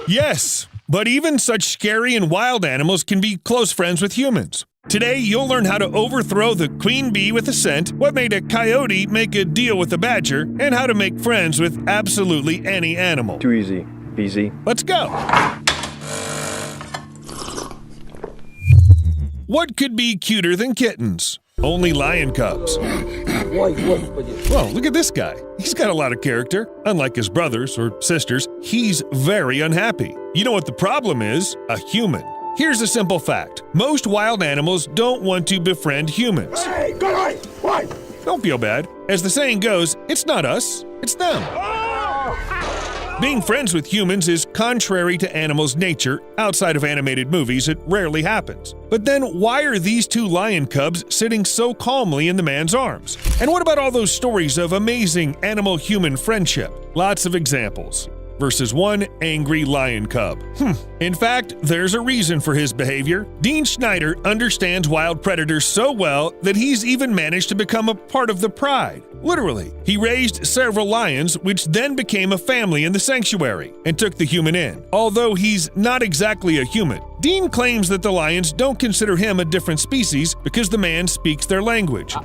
Yes, but even such scary and wild animals can be close friends with humans. Today, you'll learn how to overthrow the queen bee with a scent, what made a coyote make a deal with a badger, and how to make friends with absolutely any animal. Too easy, BZ. Let's go! What could be cuter than kittens? Only lion cubs. Well, look at this guy. He's got a lot of character. Unlike his brothers or sisters, he's very unhappy. You know what the problem is? A human. Here's a simple fact. Most wild animals don't want to befriend humans. Don't feel bad. As the saying goes, it's not us, it's them. Being friends with humans is contrary to animals' nature. Outside of animated movies, it rarely happens. But then why are these two lion cubs sitting so calmly in the man's arms? And what about all those stories of amazing animal-human friendship? Lots of examples. Versus one angry lion cub. In fact, there's a reason for his behavior. Dean Schneider understands wild predators so well that he's even managed to become a part of the pride. Literally, he raised several lions, which then became a family in the sanctuary and took the human in. Although he's not exactly a human, Dean claims that the lions don't consider him a different species because the man speaks their language.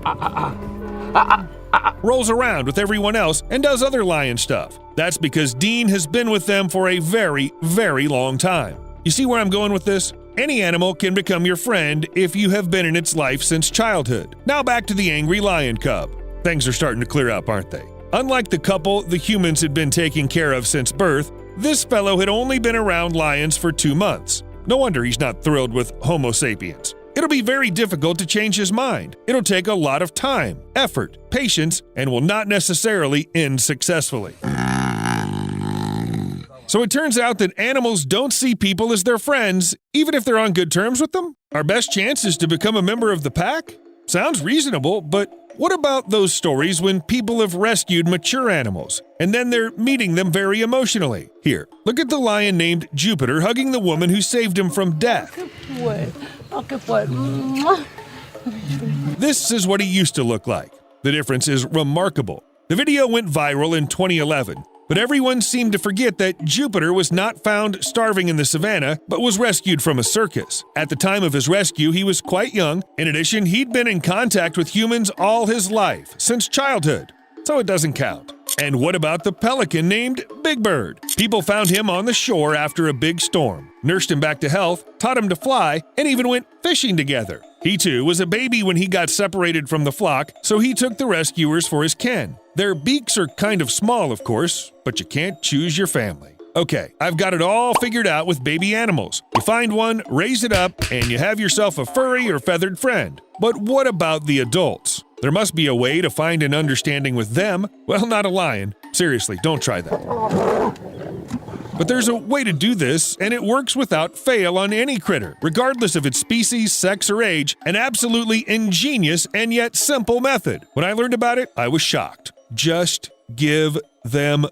Rolls around with everyone else and does other lion stuff. That's because Dean has been with them for a very, very long time. You see where I'm going with this? Any animal can become your friend if you have been in its life since childhood. Now back to the angry lion cub. Things are starting to clear up, aren't they? Unlike the couple the humans had been taking care of since birth, this fellow had only been around lions for 2 months. No wonder he's not thrilled with Homo sapiens. It'll be very difficult to change his mind. It'll take a lot of time, effort, patience, and will not necessarily end successfully. So it turns out that animals don't see people as their friends, even if they're on good terms with them. Our best chance is to become a member of the pack? Sounds reasonable, but what about those stories when people have rescued mature animals, and then they're meeting them very emotionally? Here, look at the lion named Jupiter hugging the woman who saved him from death. This is what he used to look like. The difference is remarkable. The video went viral in 2011, but everyone seemed to forget that Jupiter was not found starving in the savannah, but was rescued from a circus. At the time of his rescue, he was quite young. In addition, he'd been in contact with humans all his life, since childhood. So it doesn't count. And what about the pelican named Big Bird? People found him on the shore after a big storm, nursed him back to health, taught him to fly, and even went fishing together. He too was a baby when he got separated from the flock, so he took the rescuers for his kin. Their beaks are kind of small, of course, but you can't choose your family. Okay, I've got it all figured out with baby animals. You find one, raise it up, and you have yourself a furry or feathered friend. But what about the adults? There must be a way to find an understanding with them. Well, not a lion. Seriously, don't try that. But there's a way to do this, and it works without fail on any critter, regardless of its species, sex, or age. An absolutely ingenious and yet simple method. When I learned about it, I was shocked. Just give them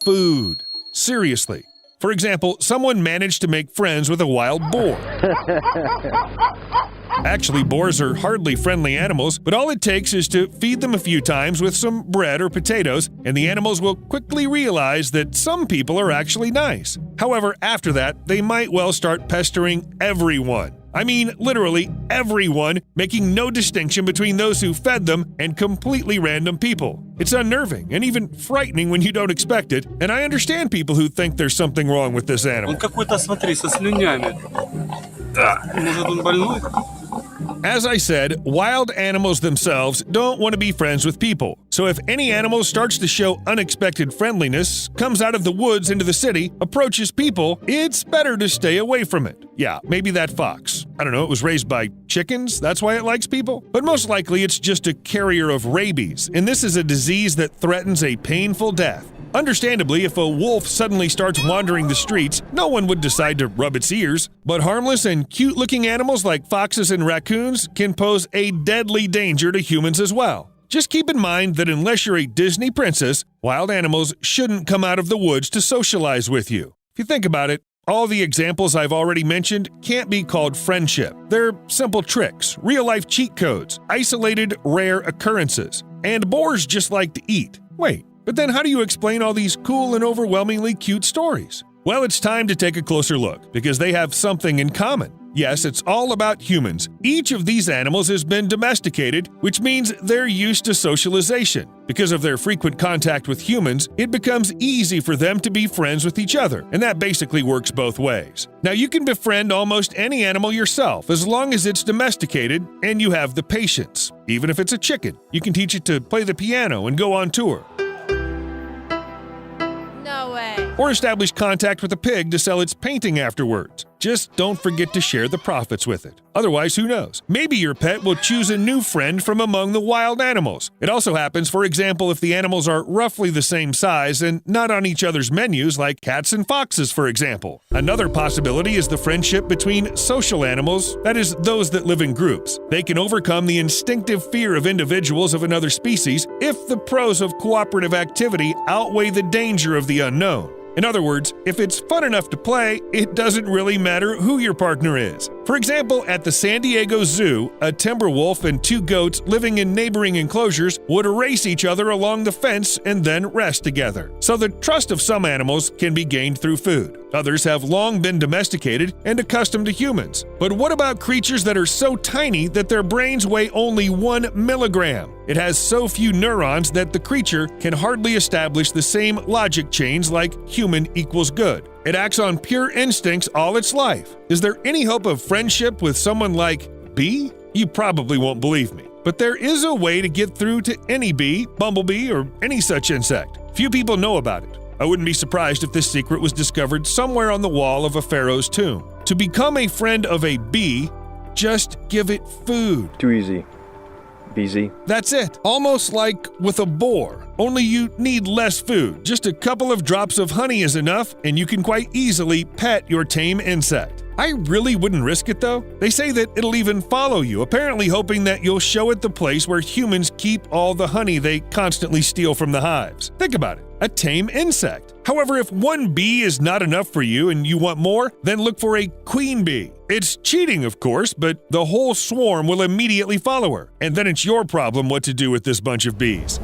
food. Seriously. For example, someone managed to make friends with a wild boar. Actually, boars are hardly friendly animals, but all it takes is to feed them a few times with some bread or potatoes, and the animals will quickly realize that some people are actually nice. However, after that, they might well start pestering everyone. I mean, literally everyone, making no distinction between those who fed them and completely random people. It's unnerving and even frightening when you don't expect it, and I understand people who think there's something wrong with this animal. As I said, wild animals themselves don't want to be friends with people. So if any animal starts to show unexpected friendliness, comes out of the woods into the city, approaches people, it's better to stay away from it. Yeah, maybe that fox. I don't know, it was raised by chickens, that's why it likes people? But most likely it's just a carrier of rabies, and this is a disease that threatens a painful death. Understandably, if a wolf suddenly starts wandering the streets, no one would decide to rub its ears. But harmless and cute-looking animals like foxes and raccoons can pose a deadly danger to humans as well. Just keep in mind that unless you're a Disney princess, wild animals shouldn't come out of the woods to socialize with you. If you think about it, all the examples I've already mentioned can't be called friendship. They're simple tricks, real-life cheat codes, isolated, rare occurrences. And boars just like to eat. Wait. But then how do you explain all these cool and overwhelmingly cute stories? Well, it's time to take a closer look, because they have something in common. Yes, it's all about humans. Each of these animals has been domesticated, which means they're used to socialization. Because of their frequent contact with humans, it becomes easy for them to be friends with each other, and that basically works both ways. Now, you can befriend almost any animal yourself, as long as it's domesticated and you have the patience. Even if it's a chicken, you can teach it to play the piano and go on tour. No way. Or establish contact with a pig to sell its painting afterwards. Just don't forget to share the profits with it. Otherwise, who knows? Maybe your pet will choose a new friend from among the wild animals. It also happens, for example, if the animals are roughly the same size and not on each other's menus, like cats and foxes, for example. Another possibility is the friendship between social animals, that is, those that live in groups. They can overcome the instinctive fear of individuals of another species if the pros of cooperative activity outweigh the danger of the unknown. In other words, if it's fun enough to play, it doesn't really matter who your partner is. For example, at the San Diego Zoo, a timber wolf and two goats living in neighboring enclosures would race each other along the fence and then rest together. So the trust of some animals can be gained through food. Others have long been domesticated and accustomed to humans. But what about creatures that are so tiny that their brains weigh only 1 milligram? It has so few neurons that the creature can hardly establish the same logic chains like human equals good. It acts on pure instincts all its life. Is there any hope of friendship with someone like bee? You probably won't believe me. But there is a way to get through to any bee, bumblebee, or any such insect. Few people know about it. I wouldn't be surprised if this secret was discovered somewhere on the wall of a pharaoh's tomb. To become a friend of a bee, just give it food. Too easy. Easy. That's it. Almost like with a boar. Only you need less food. Just a couple of drops of honey is enough, and you can quite easily pet your tame insect. I really wouldn't risk it though. They say that it'll even follow you, apparently hoping that you'll show it the place where humans keep all the honey they constantly steal from the hives. Think about it. A tame insect. However, if one bee is not enough for you and you want more, then look for a queen bee. It's cheating, of course, but the whole swarm will immediately follow her. And then it's your problem what to do with this bunch of bees.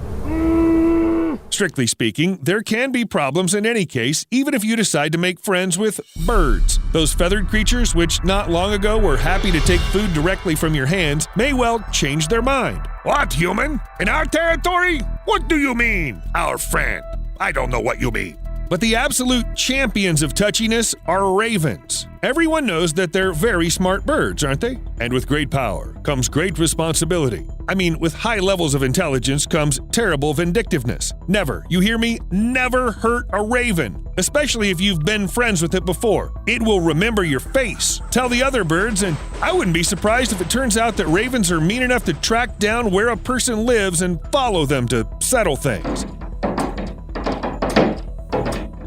Strictly speaking, there can be problems in any case, even if you decide to make friends with birds. Those feathered creatures, which not long ago were happy to take food directly from your hands, may well change their mind. What, human? In our territory? What do you mean? Our friend. I don't know what you mean. But the absolute champions of touchiness are ravens. Everyone knows that they're very smart birds, aren't they? And with great power comes great responsibility. I mean, with high levels of intelligence comes terrible vindictiveness. Never, you hear me? Never hurt a raven, especially if you've been friends with it before. It will remember your face. Tell the other birds, and I wouldn't be surprised if it turns out that ravens are mean enough to track down where a person lives and follow them to settle things.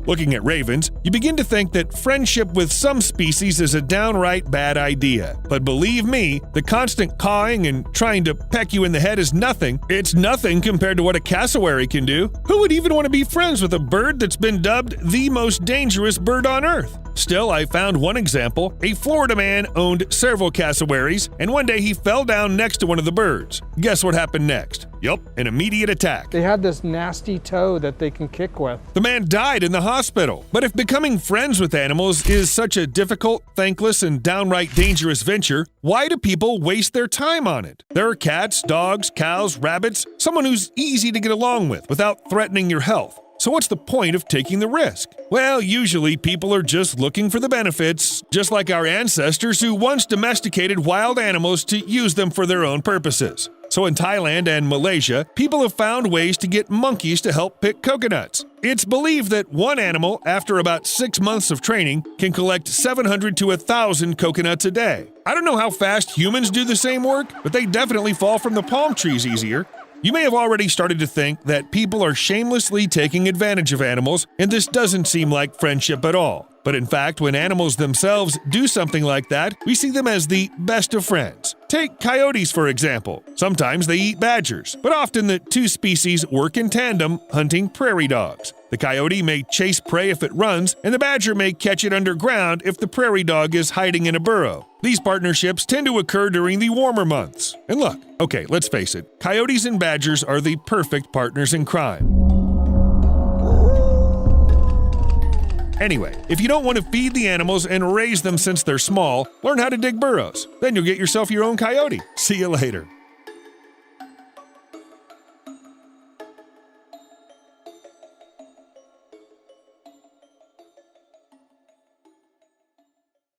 Looking at ravens, you begin to think that friendship with some species is a downright bad idea. But believe me, the constant cawing and trying to peck you in the head is nothing. It's nothing compared to what a cassowary can do. Who would even want to be friends with a bird that's been dubbed the most dangerous bird on Earth? Still, I found one example. A Florida man owned several cassowaries, and one day he fell down next to one of the birds. Guess what happened next? Yup, an immediate attack. They had this nasty toe that they can kick with. The man died in the hospital. But if becoming friends with animals is such a difficult, thankless, and downright dangerous venture, why do people waste their time on it? There are cats, dogs, cows, rabbits, someone who's easy to get along with without threatening your health. So what's the point of taking the risk? Well, usually people are just looking for the benefits, just like our ancestors who once domesticated wild animals to use them for their own purposes. So in Thailand and Malaysia, people have found ways to get monkeys to help pick coconuts. It's believed that one animal, after about 6 months of training, can collect 700 to 1,000 coconuts a day. I don't know how fast humans do the same work, but they definitely fall from the palm trees easier. You may have already started to think that people are shamelessly taking advantage of animals, and this doesn't seem like friendship at all. But in fact, when animals themselves do something like that, we see them as the best of friends. Take coyotes, for example. Sometimes they eat badgers, but often the two species work in tandem, hunting prairie dogs. The coyote may chase prey if it runs, and the badger may catch it underground if the prairie dog is hiding in a burrow. These partnerships tend to occur during the warmer months. And look, okay, let's face it, coyotes and badgers are the perfect partners in crime. Anyway, if you don't want to feed the animals and raise them since they're small, learn how to dig burrows. Then you'll get yourself your own coyote. See you later.